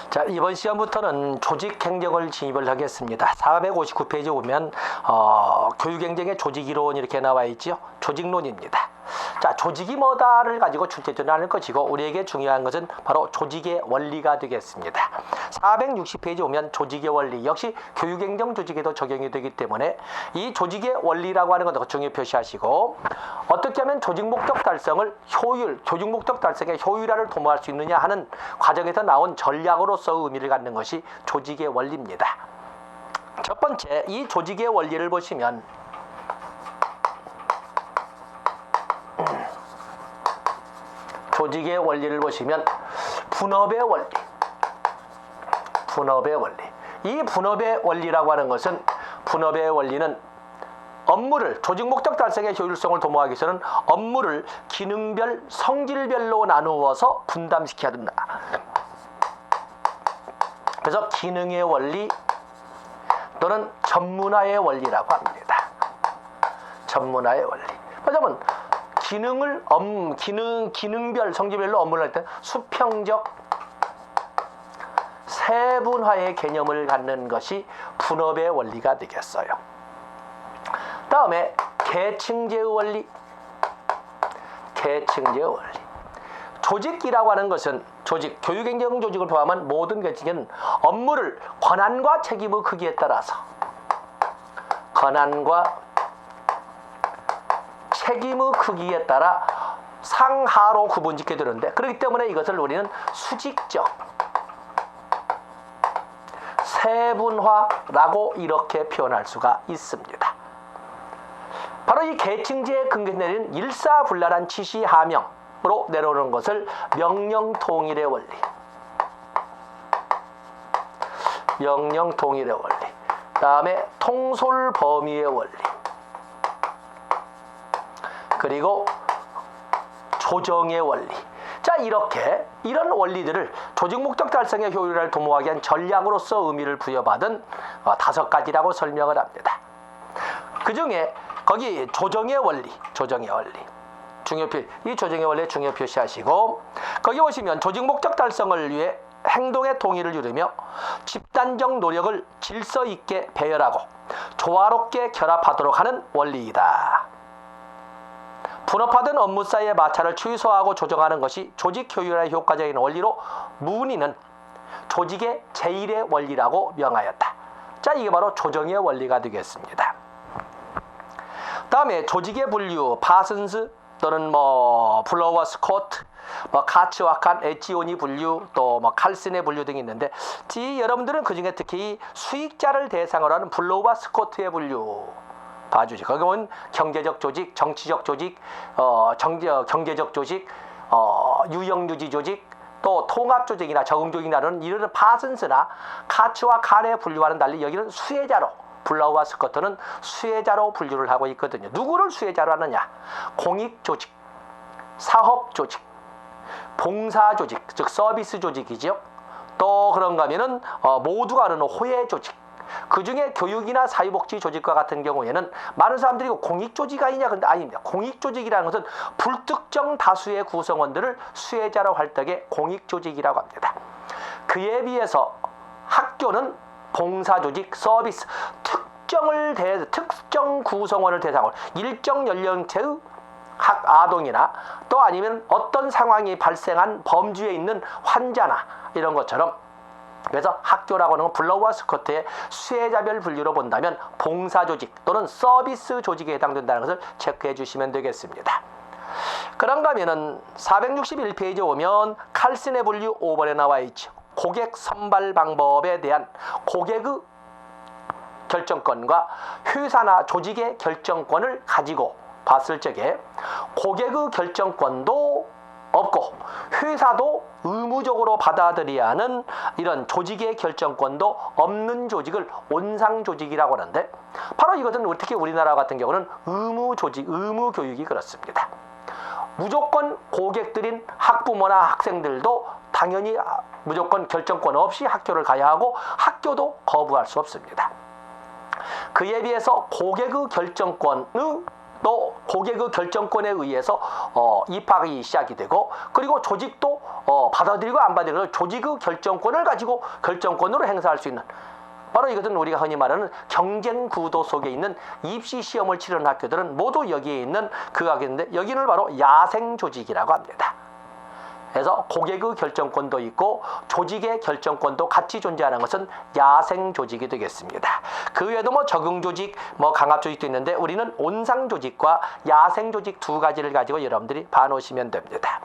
자, 이번 시험부터는 조직행정을 진입을 하겠습니다. 459페이지 보면 교육행정의 조직이론 이렇게 나와 있죠. 조직론입니다. 자, 조직이 뭐다를 가지고 출제되는 않을 것이고 우리에게 중요한 것은 바로 조직의 원리가 되겠습니다. 460페이지 보면 조직의 원리 역시 교육행정 조직에도 적용이 되기 때문에 이 조직의 원리라고 하는 것도 중요 표시하시고 어떻게 하면 조직 목적 달성을 조직 목적 달성의 효율화를 도모할 수 있느냐 하는 과정에서 나온 전략으로서 의미를 갖는 것이 조직의 원리입니다. 첫 번째, 이 조직의 원리를 보시면 조직의 원리를 보시면 분업의 원리. 이 분업의 원리라고 하는 것은 분업의 원리는 업무를 조직 목적 달성의 효율성을 도모하기 위해서는 업무를 기능별, 성질별로 나누어서 분담시켜야 된다. 그래서 기능의 원리 또는 전문화의 원리라고 합니다. 전문화의 원리. 왜냐하면 기능별, 성질별로 업무를 할 때 수평적 세분화의 개념을 갖는 것이 분업의 원리가 되겠어요. 다음에 계층제의 원리. 조직이라고 하는 것은 교육행정 조직을 포함한 모든 계층은 업무를 권한과 책임의 크기에 따라서 책임의 크기에 따라 상하로 구분짓게 되는데 그렇기 때문에 이것을 우리는 수직적 세분화라고 이렇게 표현할 수가 있습니다. 바로 이 계층제의 근거에 내리는 일사불란한 지시하명으로 내려오는 것을 명령통일의 원리. 다음에 통솔범위의 원리. 그리고 조정의 원리. 자, 이런 원리들을 조직 목적 달성의 효율을 도모하기 위한 전략으로서 의미를 부여받은 5가지라고 설명을 합니다. 그 중에 거기 조정의 원리. 이 조정의 원리에 중요 표시하시고 거기 보시면 조직 목적 달성을 위해 행동의 통일을 이루며 집단적 노력을 질서 있게 배열하고 조화롭게 결합하도록 하는 원리이다. 분업화된 업무 사이의 마찰을 최소화하고 조정하는 것이 조직 효율화의 효과적인 원리로 문의는 조직의 제1의 원리라고 명하였다. 자, 이게 바로 조정의 원리가 되겠습니다. 다음에 조직의 분류, 파슨스 또는 블로워 스코트, 카츠와칸, 에치오니 분류, 또 칼슨의 분류 등이 있는데 여러분들은 그중에 특히 수익자를 대상으로 하는 블로워 스코트의 분류 봐주지. 거기 보면 경제적 조직, 정치적 조직, 경제적 조직, 유형유지 조직, 또 통합 조직이나 적응 조직이라는 이런 파슨스나 카츠와 칸의 분류와는 달리 여기는 수혜자로 블라우와 스코트는 수혜자로 분류를 하고 있거든요. 누구를 수혜자로 하느냐? 공익 조직, 사업 조직, 봉사 조직, 즉 서비스 조직이죠. 또 그런가 하면은 모두가 아는 호혜 조직. 그 중에 교육이나 사회복지 조직과 같은 경우에는 많은 사람들이 공익조직 아니냐? 근데 아닙니다. 공익조직이라는 것은 불특정 다수의 구성원들을 수혜자로 할 때의 공익조직이라고 합니다. 그에 비해서 학교는 봉사조직, 서비스, 특정 구성원을 대상으로 일정 연령대의 아동이나 또 아니면 어떤 상황이 발생한 범주에 있는 환자나 이런 것처럼 그래서 학교라고 하는 건 블러와 스코트의 수혜자별 분류로 본다면 봉사조직 또는 서비스 조직에 해당된다는 것을 체크해 주시면 되겠습니다. 그런가 하면은 461페이지에 오면 칼슨의 분류 5번에 나와 있죠. 고객 선발 방법에 대한 고객의 결정권과 회사나 조직의 결정권을 가지고 봤을 적에 고객의 결정권도 없고 회사도 의무적으로 받아들여야 하는 이런 조직의 결정권도 없는 조직을 온상조직이라고 하는데 바로 이것은 특히 우리나라 같은 경우는 의무조직, 의무교육이 그렇습니다. 무조건 고객들인 학부모나 학생들도 당연히 무조건 결정권 없이 학교를 가야 하고 학교도 거부할 수 없습니다. 그에 비해서 고객의 결정권의 또 고객의 결정권에 의해서 입학이 시작이 되고, 그리고 조직도 받아들이고 안 받아들이고 조직의 결정권을 가지고 결정권으로 행사할 수 있는, 바로 이것은 우리가 흔히 말하는 경쟁 구도 속에 있는 입시 시험을 치르는 학교들은 모두 여기에 있는 그 학교인데, 여기는 바로 야생 조직이라고 합니다. 그래서 고객의 결정권도 있고 조직의 결정권도 같이 존재하는 것은 야생 조직이 되겠습니다. 그 외에도 뭐 적응 조직, 뭐 강압 조직도 있는데, 우리는 온상 조직과 야생 조직 두 가지를 가지고 여러분들이 봐놓으시면 됩니다.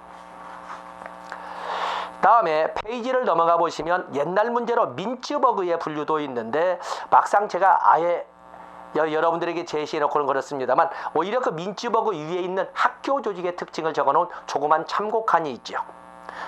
다음에 페이지를 넘어가 보시면 옛날 문제로 민츠버그의 분류도 있는데, 막상 제가 아예 여러분들에게 제시해놓고는 그렇습니다만, 오히려 그 민츠버그 위에 있는 학교 조직의 특징을 적어놓은 조그만 참고칸이 있죠.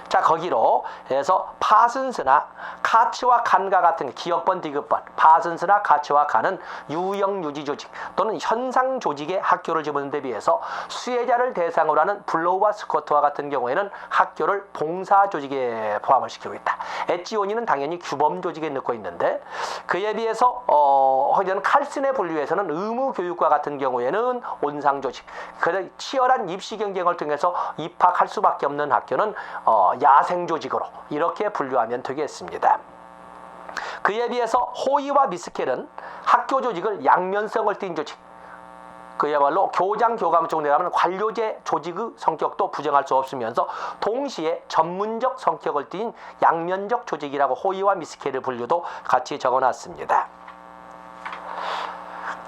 자, 거기로 해서 파슨스나 카츠와 칸과 같은 기억번, 디귿번, 파슨스나 카츠와 칸은 유형 유지 조직 또는 현상 조직의 학교를 집어넣는 데 비해서, 수혜자를 대상으로 하는 블로우와 스코트와 같은 경우에는 학교를 봉사 조직에 포함을 시키고 있다. 엣지오니는 당연히 규범 조직에 넣고 있는데, 그에 비해서 혹은 칼슨의 분류에서는 의무 교육과 같은 경우에는 온상 조직, 그래서 치열한 입시 경쟁을 통해서 입학할 수밖에 없는 학교는 야생 조직으로 이렇게 분류하면 되겠습니다. 그에 비해서 호이와 미스켈은 학교 조직을 양면성을 띤 조직, 그야말로 교장 교감 쪽 내가면 관료제 조직의 성격도 부정할 수 없으면서 동시에 전문적 성격을 띤 양면적 조직이라고 호이와 미스켈의 분류도 같이 적어놨습니다.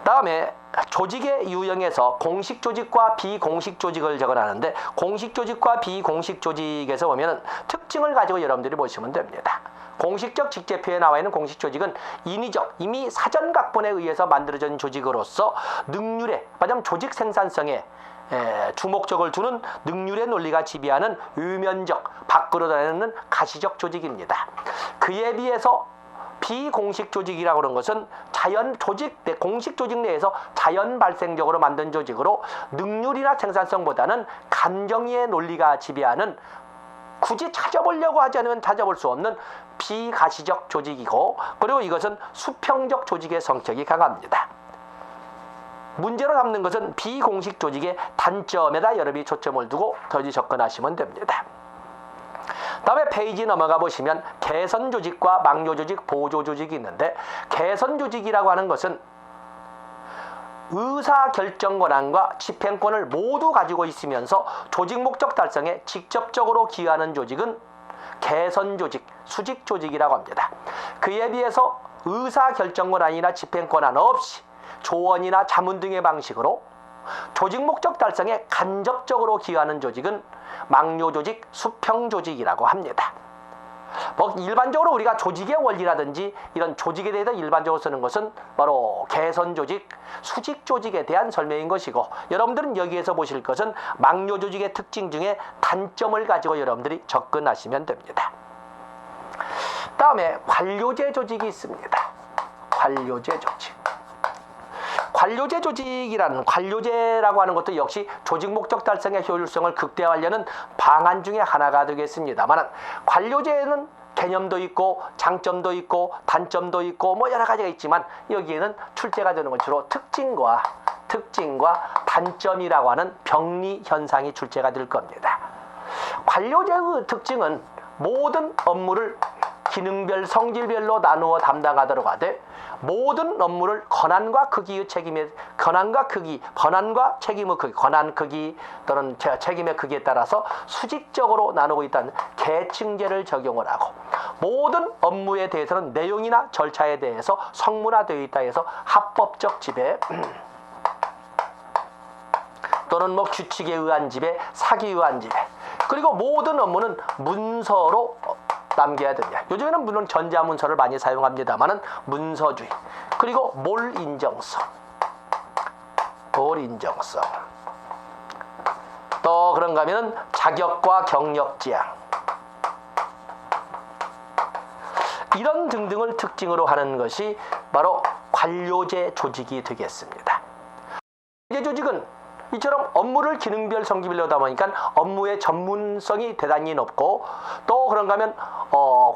다음에 조직의 유형에서 공식 조직과 비공식 조직을 적어놨는데, 공식 조직과 비공식 조직에서 보면 특징을 가지고 여러분들이 보시면 됩니다. 공식적 직제표에 나와 있는 공식 조직은 인위적, 이미 사전 각본에 의해서 만들어진 조직으로서 능률에, 말하자면 조직 생산성에 주목적을 두는 능률의 논리가 지배하는 유면적, 밖으로 다니는 가시적 조직입니다. 그에 비해서 비공식 조직이라고 하는 것은 자연 조직, 공식 조직 내에서 자연 발생적으로 만든 조직으로 능률이나 생산성보다는 감정의 논리가 지배하는, 굳이 찾아보려고 하지 않으면 찾아볼 수 없는 비가시적 조직이고, 그리고 이것은 수평적 조직의 성격이 강합니다. 문제로 삼는 것은 비공식 조직의 단점에다 여러분이 초점을 두고 더디 접근하시면 됩니다. 다음에 페이지 넘어가 보시면 개선 조직과 막료 조직, 보조 조직이 있는데, 개선 조직이라고 하는 것은 의사 결정 권한과 집행권을 모두 가지고 있으면서 조직 목적 달성에 직접적으로 기여하는 조직은 개선 조직, 수직 조직이라고 합니다. 그에 비해서 의사 결정 권한이나 집행 권한 없이 조언이나 자문 등의 방식으로 조직 목적 달성에 간접적으로 기여하는 조직은 막료 조직, 수평 조직이라고 합니다. 뭐 일반적으로 우리가 조직의 원리라든지 이런 조직에 대해서 일반적으로 쓰는 것은 바로 개선 조직, 수직 조직에 대한 설명인 것이고, 여러분들은 여기에서 보실 것은 막료 조직의 특징 중에 단점을 가지고 여러분들이 접근하시면 됩니다. 다음에 관료제 조직이 있습니다. 관료제 조직. 관료제 조직이라는, 관료제라고 하는 것도 역시 조직 목적 달성의 효율성을 극대화하려는 방안 중에 하나가 되겠습니다만, 관료제에는 개념도 있고 장점도 있고 단점도 있고 뭐 여러 가지가 있지만, 여기에는 출제가 되는 건 주로 특징과 단점이라고 하는 병리 현상이 출제가 될 겁니다. 관료제의 특징은 모든 업무를 기능별, 성질별로 나누어 담당하도록 하되, 모든 업무를 권한과 크기의 책임의 권한과 크기, 권한과 책임의 크기, 권한 크기 또는 책임의 크기에 따라서 수직적으로 나누고 있다는 계층제를 적용을 하고, 모든 업무에 대해서는 내용이나 절차에 대해서 성문화되어 있다 해서 합법적 지배 또는 뭐 규칙에 의한 지배, 사기에 의한 지배, 그리고 모든 업무는 문서로 남겨야 됩니다. 요즘에는 물론 전자문서를 많이 사용합니다만은 문서주의, 그리고 몰 인정성, 또 그런가 하면은 자격과 경력 지향, 이런 등등을 특징으로 하는 것이 바로 관료제 조직이 되겠습니다. 관료제 조직은 이처럼 업무를 기능별, 성질별로 하다 보니까 업무의 전문성이 대단히 높고, 또 그런가 하면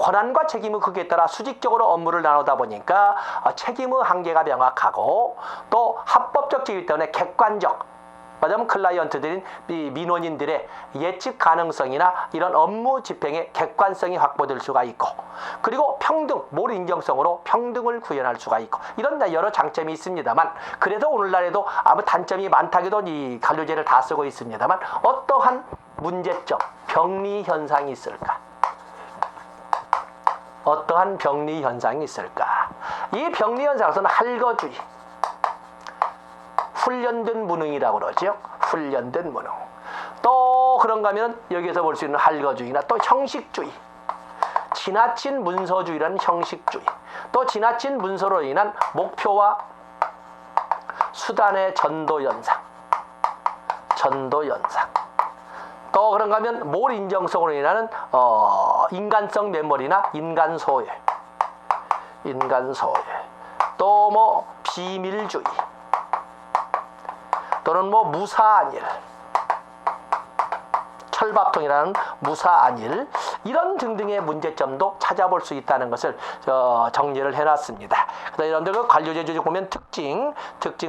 권한과 책임의 크기에 따라 수직적으로 업무를 나누다 보니까 책임의 한계가 명확하고, 또 합법적 지위 때문에 객관적, 말하자면 클라이언트들인 민원인들의 예측 가능성이나 이런 업무 집행의 객관성이 확보될 수가 있고, 그리고 평등, 몰 인정성으로 평등을 구현할 수가 있고, 이런 여러 장점이 있습니다만, 그래도 오늘날에도 아무 단점이 많다기도 이 관료제를 다 쓰고 있습니다만, 어떠한 문제점, 병리 현상이 있을까? 어떠한 병리 현상이 있을까? 이 병리 현상에서는 할거주의, 훈련된 무능이라고 그러죠. 훈련된 무능. 또 그런가 하면 여기에서 볼 수 있는 할거주의나 또 형식주의, 지나친 문서주의라는 형식주의, 또 지나친 문서로 인한 목표와 수단의 전도현상, 또 그런가 하면 몰 인정성으로 인하는 인간성 메모리나 인간소외, 또 뭐 비밀주의, 또는 뭐 무사안일, 철밥통이라는 무사안일, 이런 등등의 문제점도 찾아볼 수 있다는 것을 정리를 해놨습니다. 그래서 여러분들 그 관료제 조직 보면 특징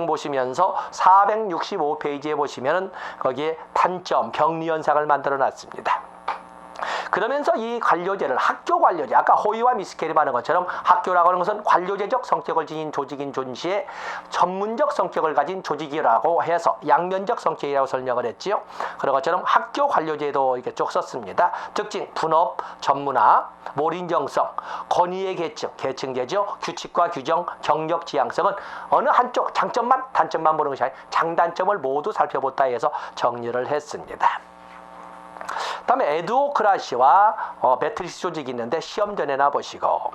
보시면서 465페이지에 보시면은 거기에 단점, 병리 현상을 만들어 놨습니다. 그러면서 이 관료제를 학교 관료제, 아까 호의와 미스케리 하는 것처럼 학교라고 하는 것은 관료제적 성격을 지닌 조직인 존시에 전문적 성격을 가진 조직이라고 해서 양면적 성격이라고 설명을 했지요. 그런 것처럼 학교 관료제도 이렇게 쭉 썼습니다. 특징, 분업, 전문화, 몰인정성, 권위의 계층제죠. 규칙과 규정, 경력 지향성은 어느 한쪽 장점만, 단점만 보는 것이 아니라 장단점을 모두 살펴보다 해서 정리를 했습니다. 다음에 에두오크라시와 매트리스 조직이 있는데 시험 전에나 보시고,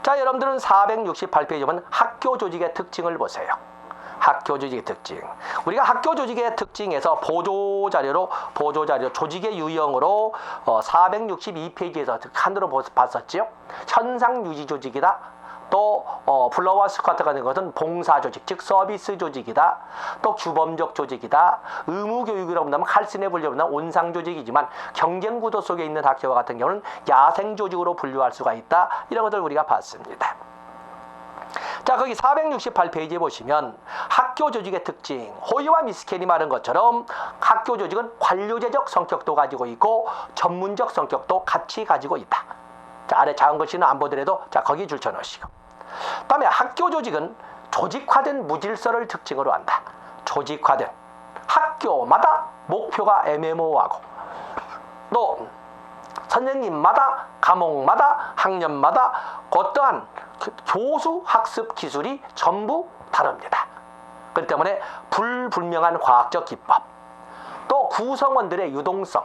자, 여러분들은 468페이지 보면 학교 조직의 특징을 보세요. 학교 조직의 특징. 우리가 학교 조직의 특징에서 보조자료 조직의 유형으로 462페이지에서 칸으로 봤었지요. 현상 유지 조직이다. 또 플로와 스쿼트 같은 것은 봉사 조직, 즉 서비스 조직이다. 또 규범적 조직이다. 의무 교육이라고 한다면 칼신에 분류하면 온상 조직이지만 경쟁 구도 속에 있는 학교와 같은 경우는 야생 조직으로 분류할 수가 있다. 이런 것들 우리가 봤습니다. 자, 거기 468페이지에 보시면 학교 조직의 특징, 호의와 미스케리 말한 것처럼 학교 조직은 관료제적 성격도 가지고 있고 전문적 성격도 같이 가지고 있다. 자, 아래 작은 글씨는 안 보더라도 자, 거기 줄쳐 놓으시고. 다음에 학교 조직은 조직화된 무질서를 특징으로 한다. 조직화된, 학교마다 목표가 애매모호하고, 또 선생님마다, 과목마다, 학년마다 어떠한 교수 학습 기술이 전부 다릅니다. 그렇기 때문에 불분명한 과학적 기법, 또 구성원들의 유동성,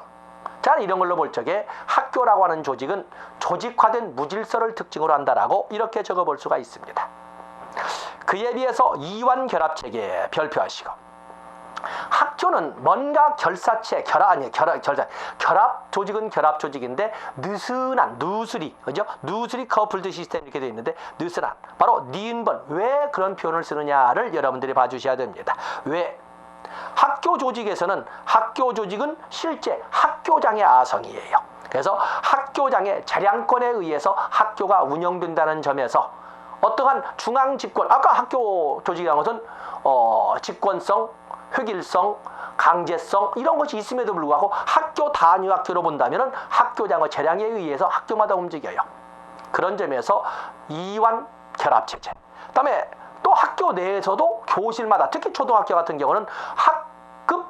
자, 이런 걸로 볼 적에 학교라고 하는 조직은 조직화된 무질서를 특징으로 한다라고 이렇게 적어볼 수가 있습니다. 그에 비해서 이완 결합체계 별표하시고, 학교는 뭔가 결사체, 결합 조직은 결합 조직인데 느슨한, 누스리, 그죠? 누스리 커플드 시스템 이렇게 되어 있는데 느슨한, 바로 니은번, 왜 그런 표현을 쓰느냐를 여러분들이 봐주셔야 됩니다. 왜? 학교 조직에서는 학교 조직은 실제 학교장의 아성이에요. 그래서 학교장의 재량권에 의해서 학교가 운영된다는 점에서 어떠한 중앙 집권, 아까 학교 조직이라는 것은 집권성, 획일성, 강제성 이런 것이 있음에도 불구하고 학교 단위 학교로 본다면 학교장의 재량에 의해서 학교마다 움직여요. 그런 점에서 이완 결합체제. 그다음에 또 학교 내에서도 교실마다, 특히 초등학교 같은 경우는 학급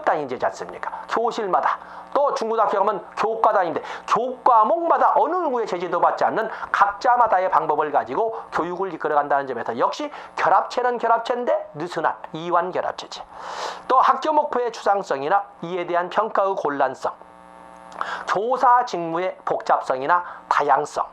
단위제지 않습니까? 교실마다. 또 중고등학교 가면 교과 단위인데 교과목마다 어느 누구의 제재도 받지 않는 각자마다의 방법을 가지고 교육을 이끌어간다는 점에서 역시 결합체는 결합체인데 느슨한 이완 결합체제. 또 학교 목표의 추상성이나 이에 대한 평가의 곤란성, 교사 직무의 복잡성이나 다양성,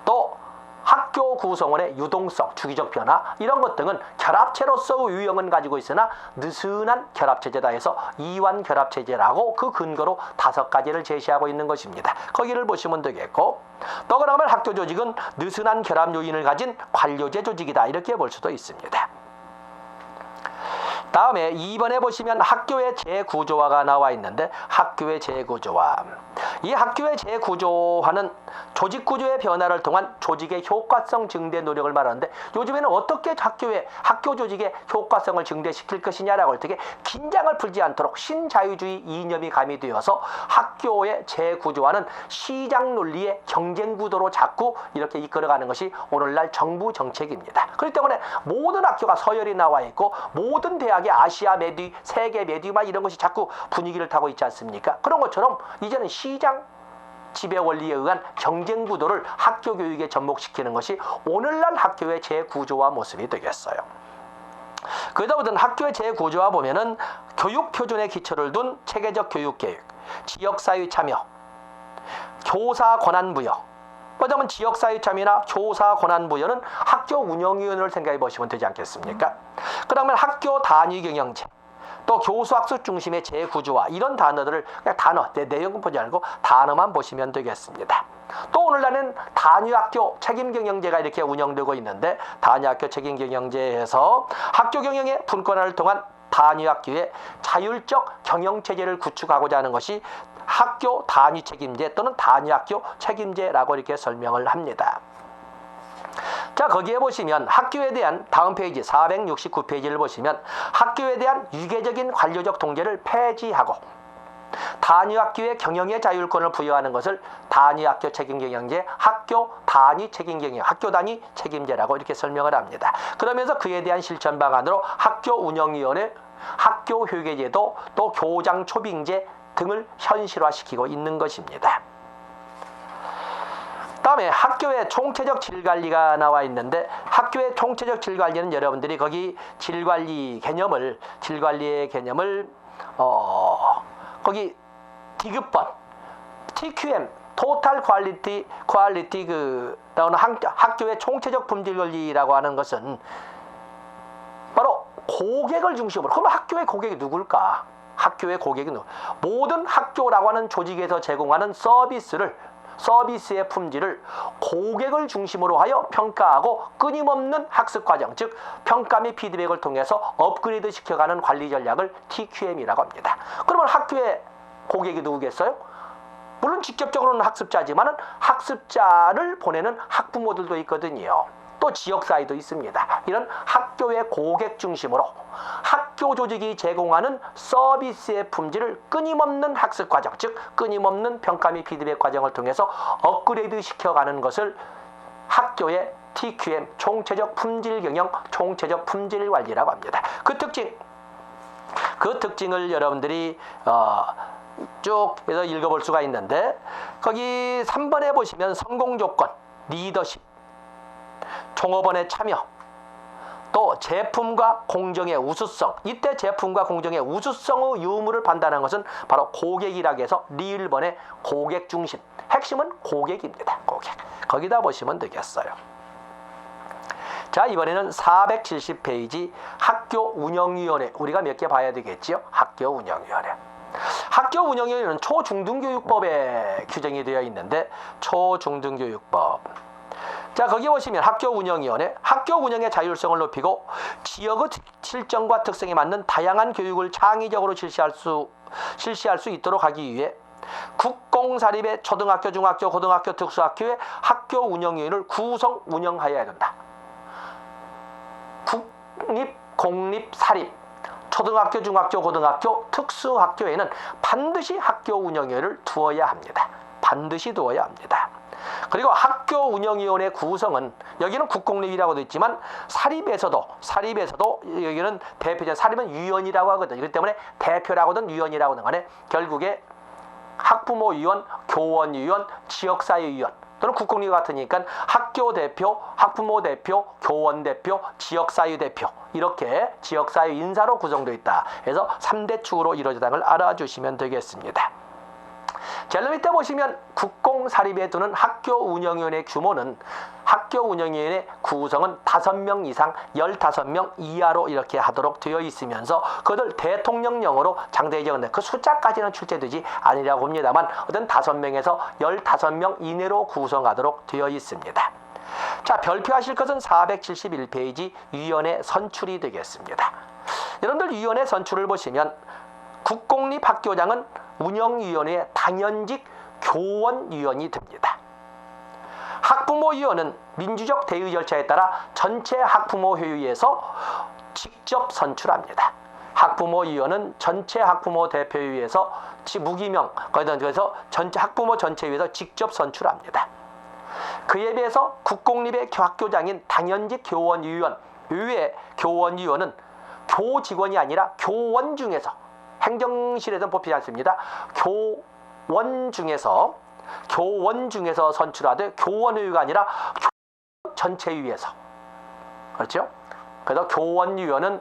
또 학교 구성원의 유동성, 주기적 변화 이런 것 등은 결합체로서의 유형은 가지고 있으나 느슨한 결합체제다 해서 이완 결합체제라고 그 근거로 5가지를 제시하고 있는 것입니다. 거기를 보시면 되겠고, 또 그러면 학교 조직은 느슨한 결합 요인을 가진 관료제 조직이다 이렇게 볼 수도 있습니다. 다음에 2번에 보시면 학교의 재구조화가 나와 있는데 학교의 재구조화. 이 학교의 재구조화는 조직 구조의 변화를 통한 조직의 효과성 증대 노력을 말하는데, 요즘에는 어떻게 학교 조직의 효과성을 증대시킬 것이냐라고 할 때 긴장을 풀지 않도록 신자유주의 이념이 가미되어서 학교의 재구조화는 시장 논리의 경쟁 구도로 자꾸 이렇게 이끌어가는 것이 오늘날 정부 정책입니다. 그렇기 때문에 모든 학교가 서열이 나와 있고 모든 대학의 아시아 메디, 세계 메디 막 이런 것이 자꾸 분위기를 타고 있지 않습니까? 그런 것처럼 이제는 시장 지배 원리에 의한 경쟁 구도를 학교 교육에 접목시키는 것이 오늘날 학교의 재구조화 모습이 되겠어요. 그러다 보면 학교의 재구조화 보면은 교육 표준에 기초를 둔 체계적 교육 계획, 지역사회 참여, 교사 권한 부여. 그러면 지역사회 참여나 교사 권한 부여는 학교 운영위원회를 생각해 보시면 되지 않겠습니까? 그러면 학교 단위 경영제, 또 교수학습 중심의 재구조화, 이런 단어들을 그냥 단어, 내용은 보지 않고 단어만 보시면 되겠습니다. 또 오늘날은 단위학교 책임경영제가 이렇게 운영되고 있는데, 단위학교 책임경영제에서 학교 경영의 분권화를 통한 단위학교의 자율적 경영체제를 구축하고자 하는 것이 학교 단위 책임제 또는 단위학교 책임제라고 이렇게 설명을 합니다. 자, 거기에 보시면 학교에 대한 다음 페이지 469페이지를 보시면 학교에 대한 유계적인 관료적 통제를 폐지하고 단위학교의 경영의 자율권을 부여하는 것을 단위학교 책임경영제, 학교 단위 책임경영, 학교 단위 책임제라고 이렇게 설명을 합니다. 그러면서 그에 대한 실천 방안으로 학교 운영위원회, 학교 휴게제도, 또 교장 초빙제 등을 현실화시키고 있는 것입니다. 다음에 학교의 총체적 질관리가 나와 있는데, 학교의 총체적 질관리는 여러분들이 거기 질관리의 개념을 거기 디귿번 TQM 토탈 퀄리티 나오는 학교의 총체적 품질 관리라고 하는 것은 바로 고객을 중심으로. 그럼 학교의 고객이 누굴까? 학교의 고객이 모든 학교라고 하는 조직에서 제공하는 서비스의 품질을 고객을 중심으로 하여 평가하고 끊임없는 학습 과정, 즉 평가 및 피드백을 통해서 업그레이드 시켜가는 관리 전략을 TQM이라고 합니다. 그러면 학교의 고객이 누구겠어요? 물론 직접적으로는 학습자지만 학습자를 보내는 학부모들도 있거든요. 또 지역사회도 있습니다. 이런 학교의 고객 중심으로 학교 조직이 제공하는 서비스의 품질을 끊임없는 학습 과정, 즉 끊임없는 평가 및 피드백 과정을 통해서 업그레이드 시켜가는 것을 학교의 TQM, 총체적 품질 경영, 총체적 품질 관리라고 합니다. 그 특징을 여러분들이 쭉 해서 읽어볼 수가 있는데, 거기 3번에 보시면 성공조건, 리더십, 종업원의 참여, 또 제품과 공정의 우수성. 이때 제품과 공정의 우수성의 유무를 판단하는 것은 바로 고객이라고 해서 리1번의 고객 중심. 핵심은 고객입니다. 고객. 거기다 보시면 되겠어요. 자, 이번에는 470페이지 학교 운영위원회. 우리가 몇 개 봐야 되겠지요? 학교 운영위원회. 학교 운영위원회는 초중등교육법에 규정이 되어 있는데, 초중등교육법. 자, 거기 보시면 학교 운영위원회, 학교 운영의 자율성을 높이고 지역의 실정과 특성에 맞는 다양한 교육을 창의적으로 실시할 수 있도록 하기 위해 국공사립의 초등학교, 중학교, 고등학교, 특수학교의 학교 운영위원회를 구성 운영하여야 된다. 국립, 공립, 사립, 초등학교, 중학교, 고등학교, 특수학교에는 반드시 학교 운영위원회를 두어야 합니다. 반드시 두어야 합니다. 그리고 학교 운영위원회 구성은, 여기는 국공립이라고 되어 있지만 사립에서도 여기는 대표자, 사립은 위원이라고 하거든요. 그렇기 때문에 대표라고든 위원이라고든 간에 결국에 학부모위원, 교원위원, 지역사회위원 또는 국공립 같으니까 학교 대표, 학부모 대표, 교원 대표, 지역사회 대표, 이렇게 지역사회 인사로 구성되어 있다. 그래서 3대 축으로 이루어진다는 걸 알아주시면 되겠습니다. 자, 밑에 보시면 국공사립에 두는 학교 운영위원회 규모는, 학교 운영위원회 구성은 5명 이상 15명 이하로 이렇게 하도록 되어 있으면서 그것을 대통령령으로 장대히 적었는데, 그 숫자까지는 출제되지 아니라고 봅니다만 어떤 5명에서 15명 이내로 구성하도록 되어 있습니다. 자, 별표하실 것은 471페이지 위원회 선출이 되겠습니다. 여러분들 위원회 선출을 보시면 국공립 학교장은 운영위원회의 당연직 교원위원이 됩니다. 학부모위원은 민주적 대의 절차에 따라 전체 학부모회의에서 직접 선출합니다. 학부모위원은 전체 학부모 대표회의에서 무기명, 그래서 전체 학부모 전체회의에서 직접 선출합니다. 그에 비해서 국공립의 학교장인 당연직 교원위원, 의회 교원위원은 교직원이 아니라 교원 중에서, 행정실에서는 뽑히지 않습니다. 교원 중에서 선출하되 교원의회가 아니라 전체위에서, 그렇죠? 그래서 교원위원은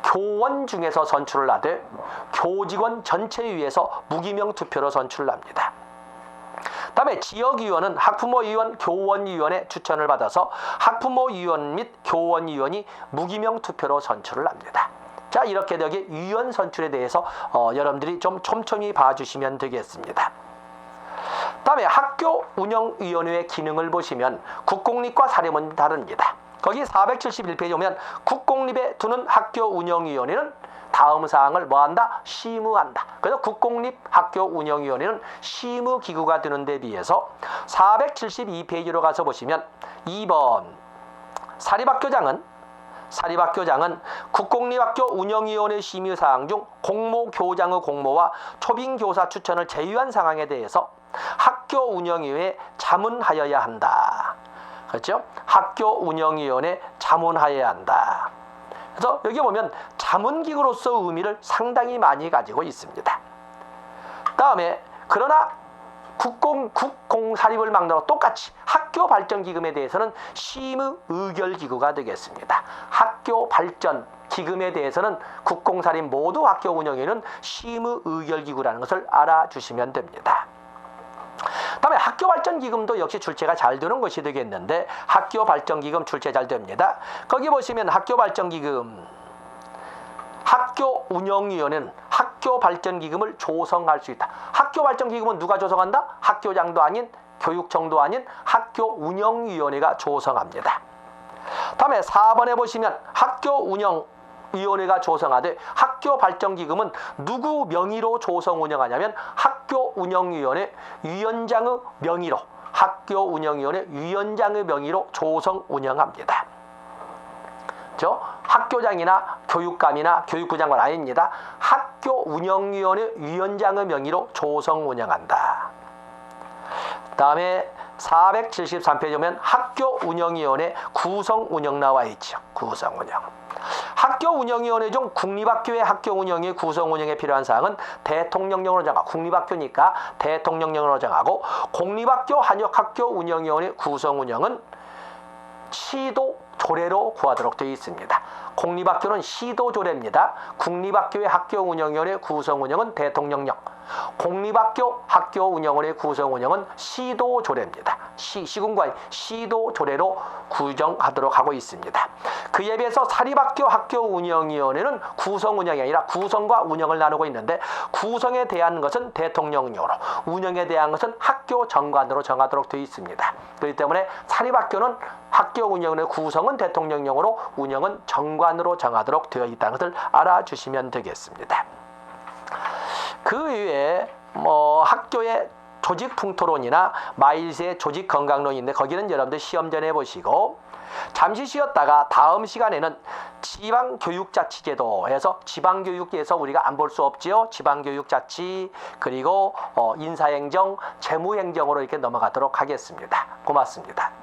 교원 중에서 선출을 하되 교직원 전체위에서 무기명 투표로 선출을 합니다. 다음에 지역위원은 학부모위원, 교원위원의 추천을 받아서 학부모위원 및 교원위원이 무기명 투표로 선출을 합니다. 자, 이렇게 되게 위원 선출에 대해서 여러분들이 좀 촘촘히 봐주시면 되겠습니다. 다음에 학교운영위원회의 기능을 보시면 국공립과 사립은 다릅니다. 거기 471페이지 오면 국공립에 두는 학교운영위원회는 다음 사항을 뭐한다? 심의한다. 그래서 국공립학교운영위원회는 심의기구가 되는 데 비해서 472페이지로 가서 보시면 2번 사립학교장은 국공립학교운영위원회 심의사항 중 공모교장의 공모와 초빙교사 추천을 제외한 사항에 대해서 학교운영위원회에 자문하여야 한다. 그렇죠? 학교운영위원회 자문하여야 한다. 그래서 여기 보면 자문기구로서 의미를 상당히 많이 가지고 있습니다. 다음에 그러나 국공사립을 막론하고 똑같이 학교발전기금에 대해서는 심의의결기구가 되겠습니다. 학교발전기금에 대해서는 국공사립 모두 학교운영위원회는 심의의결기구라는 것을 알아주시면 됩니다. 다음에 학교발전기금도 역시 출제가 잘 되는 것이 되겠는데 학교발전기금 출제 잘 됩니다. 거기 보시면 학교발전기금 학교운영위원회는 학교발전기금을 조성할 수 있다. 학교발전기금은 누가 조성한다? 학교장도 아닌 교육청도 아닌 학교운영위원회가 조성합니다. 다음에 4번에 보시면 학교운영위원회가 조성하되 학교발전기금은 누구 명의로 조성 운영하냐면 학교운영위원회 위원장의 명의로 조성 운영합니다. 학교장이나 교육감이나 교육부 장관 아닙니다. 학교운영위원회 위원장의 명의로 조성 운영한다. 다음에 473페이지 보면 학교운영위원회 구성운영 나와 있죠. 구성운영. 학교운영위원회 중 국립학교의 학교운영의 구성운영에 필요한 사항은 대통령령으로 정하고, 국립학교니까 대통령령으로 정하고, 공립학교 한역학교운영위원회 구성운영은 시도 조례로 구하도록 되어 있습니다. 공립학교는 시도 조례입니다. 국립학교의 학교운영위원회 구성운영은 대통령령, 공립학교 학교운영위원회 구성운영은 시도 조례입니다. 시군과 시도 조례로 구정하도록 하고 있습니다. 그에 비해서 사립학교 학교운영위원회는 구성운영이 아니라 구성과 운영을 나누고 있는데, 구성에 대한 것은 대통령령으로, 운영에 대한 것은 학교 정관으로 정하도록 되어 있습니다. 그렇기 때문에 사립학교는 학교운영의 구성은 대통령령으로, 운영은 정관으로 정하도록 되어 있다는 것을 알아주시면 되겠습니다. 그 외에 학교의 조직풍토론이나 마일스의 조직건강론인데 거기는 여러분들 시험 전에 보시고, 잠시 쉬었다가 다음 시간에는 지방교육자치제도에서 지방교육에서 우리가 안 볼 수 없지요. 지방교육자치, 그리고 인사행정, 재무행정으로 이렇게 넘어가도록 하겠습니다. 고맙습니다.